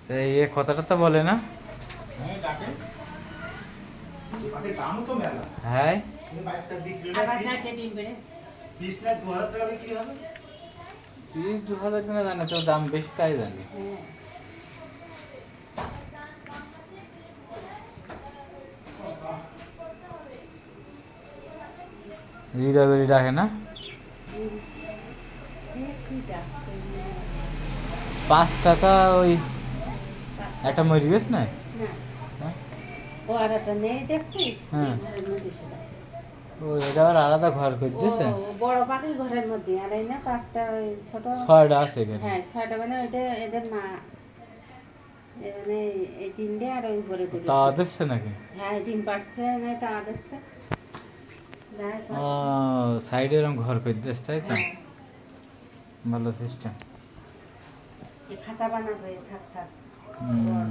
সেই এ কথাটা তো বলে না। হ্যাঁ ডাকে পাখির দামও তো মেলা। হ্যাঁ কিন্তু বাচ্চা বিক্রি আবার হলে চারটে ডিম বেড়ে পিস না 2000 টাকা বিক্রি হবে। পিস 2000 কিনা জানে তো, দাম বেশি তাই জানি। হ্যাঁ হৃদয় বেরি ডাকে না। 5 টাকা ওই একটা মরে গেছ না। হ্যাঁ ও আর একটা নেই দেখছিস হ্যাঁ। ঘরের মধ্যে সেটা ও এটা আবার আলাদা ঘর করে দিয়েছে। ও বড় পাখি ঘরের মধ্যে আর এই না পাঁচটা ওই ছোট 6টা আছে এখানে। হ্যাঁ ছয়টা মানে ওইটা এদের মা মানে এই তিনটে আর ওই উপরে তুলেছে। তা দিচ্ছে নাকি? হ্যাঁ ডিম পাড়ছে নাই তা দিচ্ছে যাই হোক, ও সাইডে এরকম ঘর করে দিয়েছে তাই তো। হ্যাঁ, ভালো সিস্টেম। এই খাঁচা বানাবে থাক থাক হুম